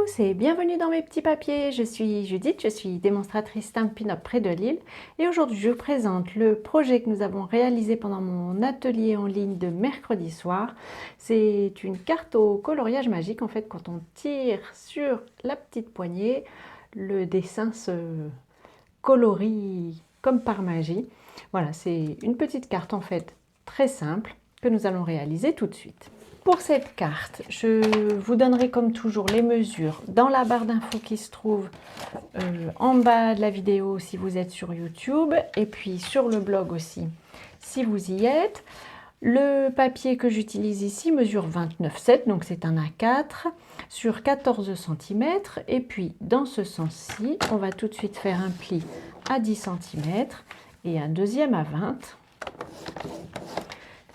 tous et bienvenue dans mes petits papiers. Je suis Judith, je suis démonstratrice Stampin' Up près de Lille et aujourd'hui je vous présente le projet que nous avons réalisé pendant mon atelier en ligne de mercredi soir. C'est une carte au coloriage magique. En fait, quand on tire sur la petite poignée, le dessin se colorie comme par magie. Voilà, c'est une petite carte en fait très simple que nous allons réaliser tout de suite. Pour cette carte, je vous donnerai comme toujours les mesures dans la barre d'infos qui se trouve en bas de la vidéo si vous êtes sur YouTube et puis sur le blog aussi si vous y êtes. Le papier que j'utilise ici mesure 29,7, donc c'est un A4 sur 14 cm. Et puis dans ce sens-ci, on va tout de suite faire un pli à 10 cm et un deuxième à 20.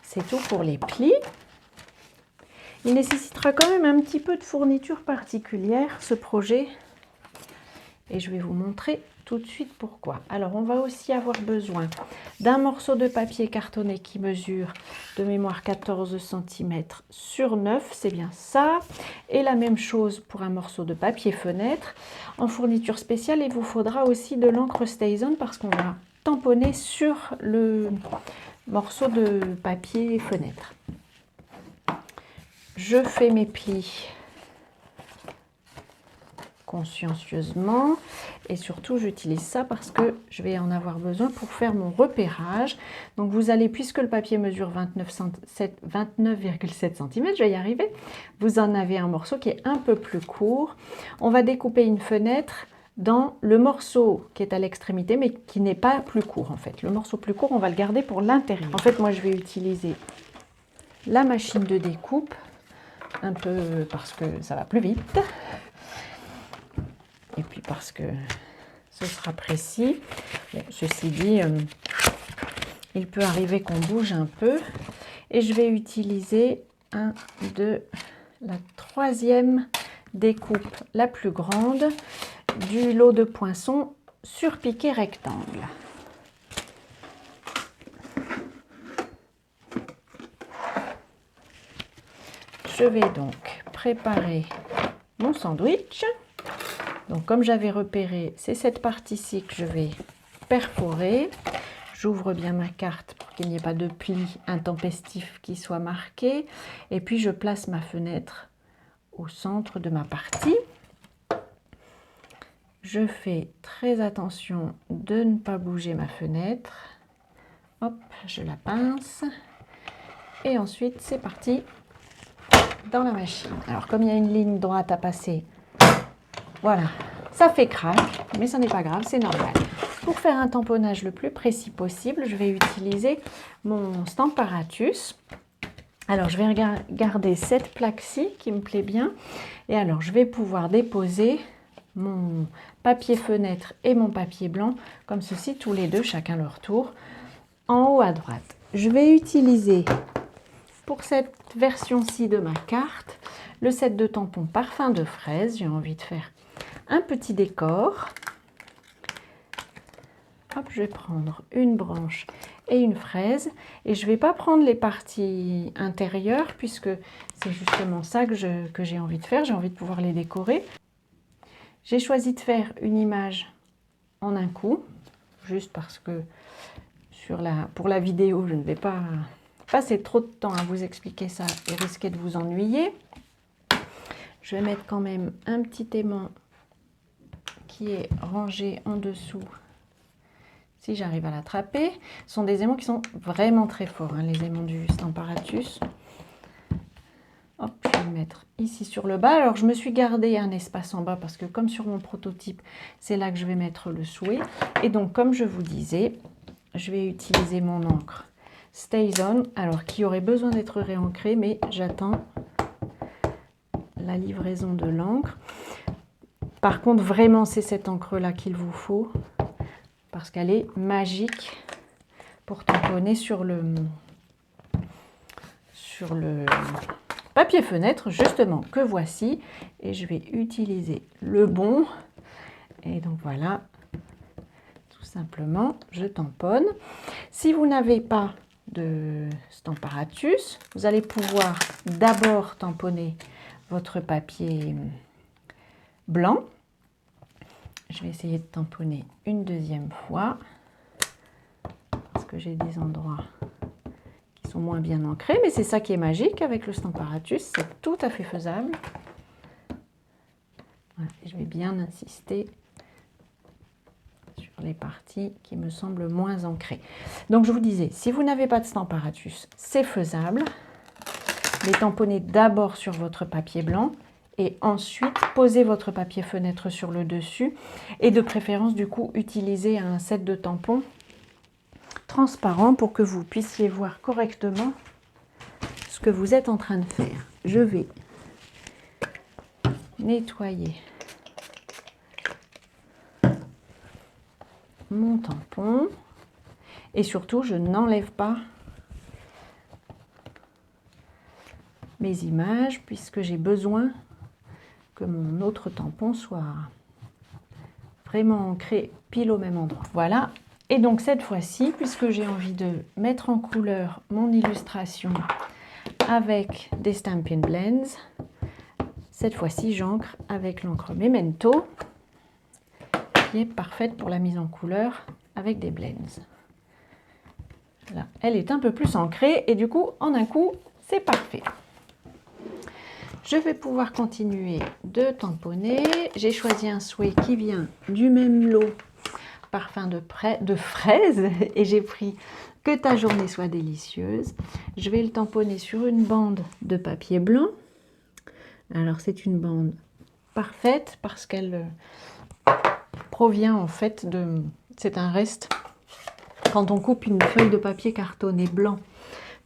C'est tout pour les plis. Il nécessitera quand même un petit peu de fourniture particulière, ce projet. Et je vais vous montrer tout de suite pourquoi. Alors, on va aussi avoir besoin d'un morceau de papier cartonné qui mesure de mémoire 14 cm sur 9, c'est bien ça. Et la même chose pour un morceau de papier fenêtre. En fourniture spéciale, il vous faudra aussi de l'encre StazOn parce qu'on va tamponner sur le morceau de papier fenêtre. Je fais mes plis consciencieusement et surtout j'utilise ça parce que je vais en avoir besoin pour faire mon repérage. Donc vous allez, puisque le papier mesure 29,7 cm, je vais y arriver, vous en avez un morceau qui est un peu plus court. On va découper une fenêtre dans le morceau qui est à l'extrémité mais qui n'est pas plus court en fait. Le morceau plus court, on va le garder pour l'intérieur. En fait, moi je vais utiliser la machine de découpe un peu parce que ça va plus vite et puis parce que ce sera précis. Bon, ceci dit, il peut arriver qu'on bouge un peu et je vais utiliser la troisième découpe la plus grande du lot de poinçons surpiqué rectangle. Je vais donc préparer mon sandwich. Donc comme j'avais repéré, c'est cette partie-ci que je vais perforer. J'ouvre bien ma carte pour qu'il n'y ait pas de pli intempestif qui soit marqué. Et puis je place ma fenêtre au centre de ma partie. Je fais très attention de ne pas bouger ma fenêtre. Hop, je la pince. Et ensuite, c'est parti dans la machine. Alors comme il y a une ligne droite à passer, voilà, ça fait crack, mais ce n'est pas grave, c'est normal. Pour faire un tamponnage le plus précis possible, je vais utiliser mon Stamparatus. Alors je vais garder cette plaque-ci qui me plaît bien. Et alors je vais pouvoir déposer mon papier fenêtre et mon papier blanc, comme ceci, tous les deux, chacun leur tour, en haut à droite. Je vais utiliser pour cette version-ci de ma carte le set de tampons Parfum de fraise. J'ai envie de faire un petit décor. Hop, je vais prendre une branche et une fraise et je ne vais pas prendre les parties intérieures puisque c'est justement ça que j'ai envie de faire. J'ai envie de pouvoir les décorer. J'ai choisi de faire une image en un coup, juste parce que pour la vidéo, je ne vais pas passer trop de temps à vous expliquer ça et risquer de vous ennuyer. Je vais mettre quand même un petit aimant qui est rangé en dessous, si j'arrive à l'attraper. Ce sont des aimants qui sont vraiment très forts, hein, les aimants du Stamparatus. Hop, je vais le mettre ici sur le bas. Alors je me suis gardé un espace en bas parce que comme sur mon prototype, c'est là que je vais mettre le souhait. Et donc comme je vous disais, je vais utiliser mon encre StazOn, alors qui aurait besoin d'être réancrée, mais j'attends la livraison de l'encre. Par contre, vraiment, c'est cette encre-là qu'il vous faut, parce qu'elle est magique pour tamponner sur le papier fenêtre, justement, que voici. Et je vais utiliser le bon. Et donc voilà, tout simplement, je tamponne. Si vous n'avez pas de Stamparatus, vous allez pouvoir d'abord tamponner votre papier blanc. Je vais essayer de tamponner une deuxième fois parce que j'ai des endroits qui sont moins bien ancrés, mais c'est ça qui est magique avec le Stamparatus, c'est tout à fait faisable. Voilà, je vais bien insister sur les parties qui me semblent moins ancrées. Donc je vous disais, si vous n'avez pas de Stamparatus, c'est faisable. Les tamponnez d'abord sur votre papier blanc et ensuite posez votre papier fenêtre sur le dessus et de préférence du coup utilisez un set de tampons transparent pour que vous puissiez voir correctement ce que vous êtes en train de faire. Je vais nettoyer mon tampon et surtout je n'enlève pas mes images puisque j'ai besoin que mon autre tampon soit vraiment ancré pile au même endroit. Voilà. Et donc cette fois-ci, puisque j'ai envie de mettre en couleur mon illustration avec des Stampin' Blends, cette fois-ci j'encre avec l'encre Memento qui est parfaite pour la mise en couleur avec des blends. Là, elle est un peu plus ancrée et du coup en un coup c'est parfait. Je vais pouvoir continuer de tamponner. J'ai choisi un souhait qui vient du même lot parfum de fraise et j'ai pris Que ta journée soit délicieuse. Je vais le tamponner sur une bande de papier blanc. Alors c'est une bande parfaite parce qu'elle provient en fait de... C'est un reste quand on coupe une feuille de papier cartonné blanc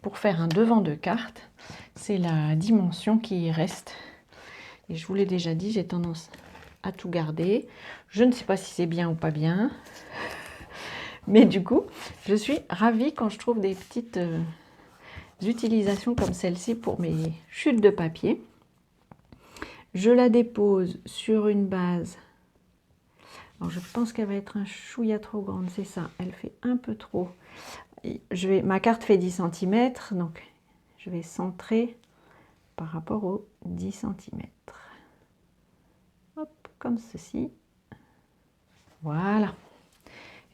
pour faire un devant de carte. C'est la dimension qui reste. Et je vous l'ai déjà dit, j'ai tendance à tout garder. Je ne sais pas si c'est bien ou pas bien. Mais du coup, je suis ravie quand je trouve des petites utilisations comme celle-ci pour mes chutes de papier. Je la dépose sur une base. Alors je pense qu'elle va être un chouïa trop grande, c'est ça. Elle fait un peu trop. Ma carte fait 10 cm, donc je vais centrer par rapport aux 10 cm. Hop, comme ceci. Voilà.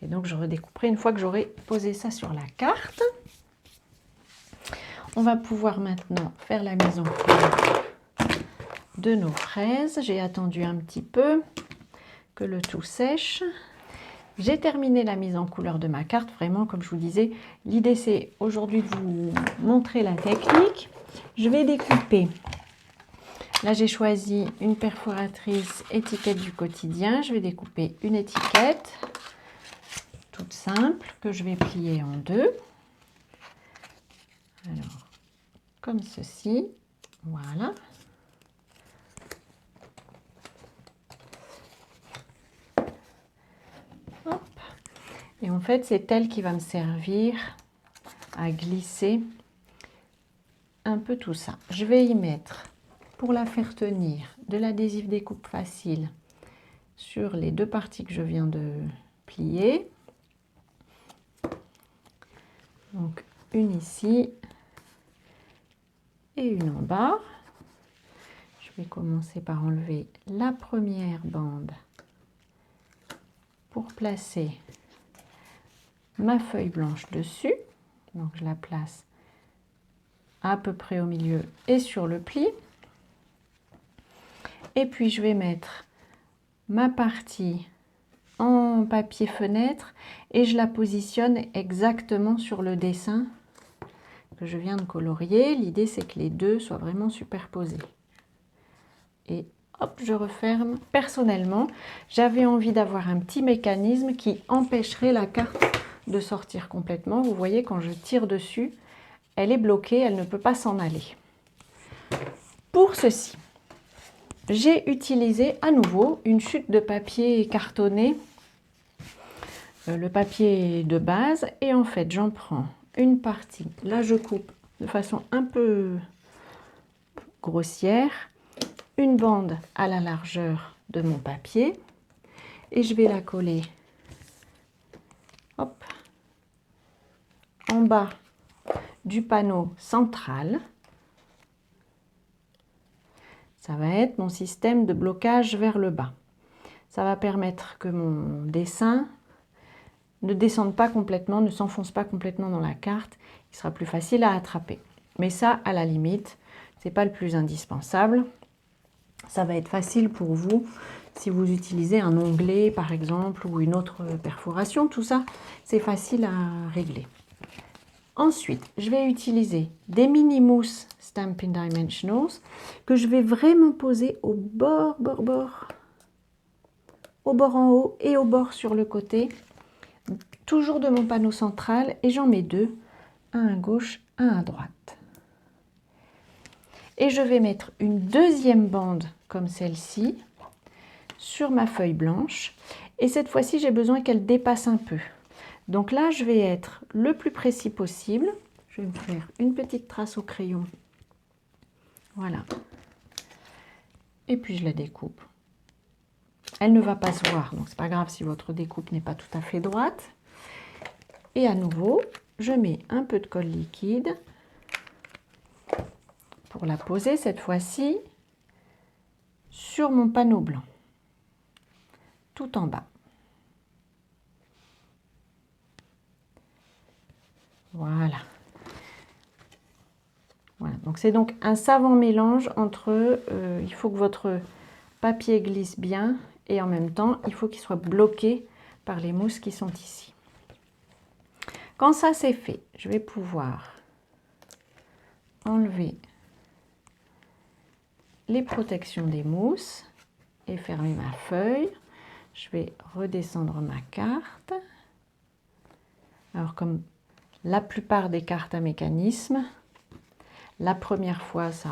Et donc je redécouperai une fois que j'aurai posé ça sur la carte. On va pouvoir maintenant faire la mise en couleur de nos fraises. J'ai attendu un petit peu que le tout sèche. J'ai terminé la mise en couleur de ma carte. Vraiment, comme je vous disais, l'idée c'est aujourd'hui de vous montrer la technique. Je vais découper. Là, j'ai choisi une perforatrice étiquette du quotidien. Je vais découper une étiquette toute simple que je vais plier en deux. Alors, comme ceci. Voilà. Hop. Et en fait, c'est elle qui va me servir à glisser un peu tout ça. Je vais y mettre, pour la faire tenir, de l'adhésif découpe facile sur les deux parties que je viens de plier. Donc une ici et une en bas. Je vais commencer par enlever la première bande pour placer ma feuille blanche dessus. Donc je la place à peu près au milieu et sur le pli. Et puis je vais mettre ma partie en papier fenêtre et je la positionne exactement sur le dessin que je viens de colorier. L'idée c'est que les deux soient vraiment superposés. Et hop, je referme. Personnellement, j'avais envie d'avoir un petit mécanisme qui empêcherait la carte de sortir complètement. Vous voyez, quand je tire dessus, elle est bloquée, elle ne peut pas s'en aller. Pour ceci, j'ai utilisé à nouveau une chute de papier cartonné, le papier de base, et en fait j'en prends une partie. Là je coupe de façon un peu grossière, une bande à la largeur de mon papier, et je vais la coller hop, en bas du panneau central. Ça va être mon système de blocage vers le bas. Ça va permettre que mon dessin ne descende pas complètement, ne s'enfonce pas complètement dans la carte. Il sera plus facile à attraper. Mais ça, à la limite, ce n'est pas le plus indispensable. Ça va être facile pour vous si vous utilisez un onglet, par exemple, ou une autre perforation. Tout ça, c'est facile à régler. Ensuite, je vais utiliser des mini mousses Stampin' Dimensionals que je vais vraiment poser au bord en haut et au bord sur le côté, toujours de mon panneau central, et j'en mets deux, un à gauche, un à droite. Et je vais mettre une deuxième bande comme celle-ci sur ma feuille blanche, et cette fois-ci j'ai besoin qu'elle dépasse un peu. Donc là, je vais être le plus précis possible. Je vais me faire une petite trace au crayon. Voilà. Et puis je la découpe. Elle ne va pas se voir, donc c'est pas grave si votre découpe n'est pas tout à fait droite. Et à nouveau, je mets un peu de colle liquide pour la poser cette fois-ci sur mon panneau blanc, tout en bas. Voilà. Voilà. Donc c'est donc un savant mélange entre, il faut que votre papier glisse bien et en même temps, il faut qu'il soit bloqué par les mousses qui sont ici. Quand ça c'est fait, je vais pouvoir enlever les protections des mousses et fermer ma feuille. Je vais redescendre ma carte. Alors comme la plupart des cartes à mécanisme, la première fois ça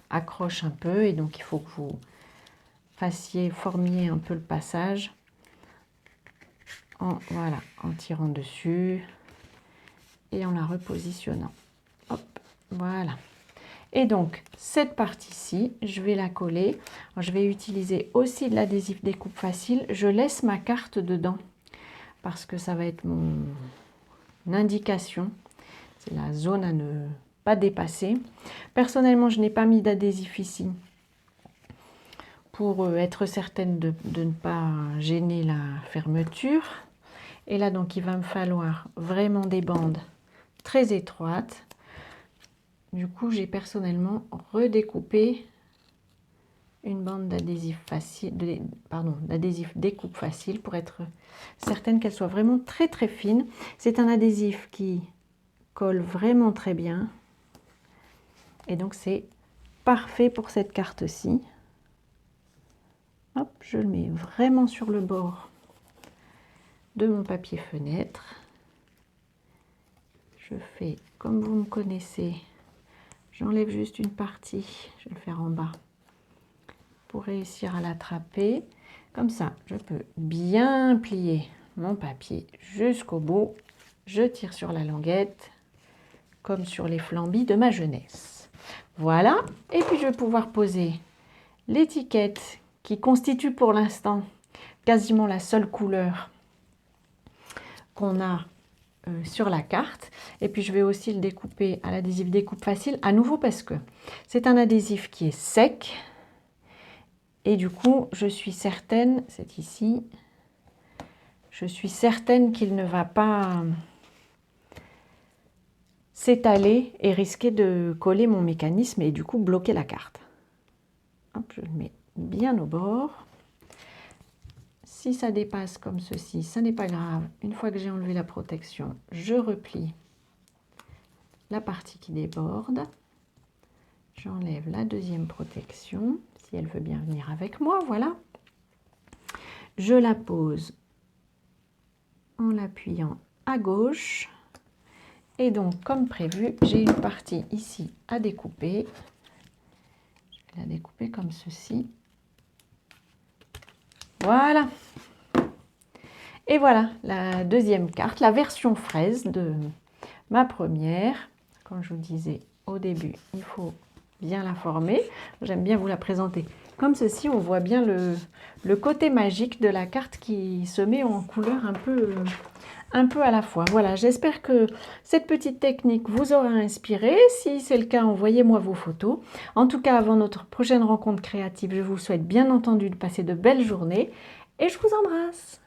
accroche un peu et donc il faut que vous formiez un peu le passage voilà, en tirant dessus et en la repositionnant. Hop, voilà. Et donc cette partie-ci, je vais la coller. Alors, je vais utiliser aussi de l'adhésif découpe facile. Je laisse ma carte dedans parce que ça va être mon indication. C'est la zone à ne pas dépasser. Personnellement, je n'ai pas mis d'adhésif ici pour être certaine de ne pas gêner la fermeture. Et là, donc, il va me falloir vraiment des bandes très étroites. Du coup, j'ai personnellement redécoupé une bande d'adhésif facile, d'adhésif découpe facile pour être certaine qu'elle soit vraiment très très fine. C'est un adhésif qui colle vraiment très bien. Et donc, c'est parfait pour cette carte-ci. Hop, je le mets vraiment sur le bord de mon papier fenêtre. Je fais comme vous me connaissez. J'enlève juste une partie, je vais le faire en bas, pour réussir à l'attraper. Comme ça, je peux bien plier mon papier jusqu'au bout. Je tire sur la languette, comme sur les flambis de ma jeunesse. Voilà, et puis je vais pouvoir poser l'étiquette qui constitue pour l'instant quasiment la seule couleur qu'on a sur la carte. Et puis je vais aussi le découper à l'adhésif découpe facile, à nouveau parce que c'est un adhésif qui est sec. Et du coup, je suis certaine, c'est ici, je suis certaine qu'il ne va pas s'étaler et risquer de coller mon mécanisme et du coup bloquer la carte. Hop, je le mets bien au bord. Si ça dépasse comme ceci, ça n'est pas grave. Une fois que j'ai enlevé la protection, je replie la partie qui déborde. J'enlève la deuxième protection, si elle veut bien venir avec moi, voilà. Je la pose en l'appuyant à gauche. Et donc, comme prévu, j'ai une partie ici à découper. Je vais la découper comme ceci. Voilà. Et voilà la deuxième carte, la version fraise de ma première. Comme je vous disais au début, il faut bien la former. J'aime bien vous la présenter Comme ceci, on voit bien le côté magique de la carte qui se met en couleur un peu à la fois. Voilà, j'espère que cette petite technique vous aura inspiré. Si c'est le cas, envoyez-moi vos photos. En tout cas, avant notre prochaine rencontre créative, je vous souhaite bien entendu de passer de belles journées et je vous embrasse.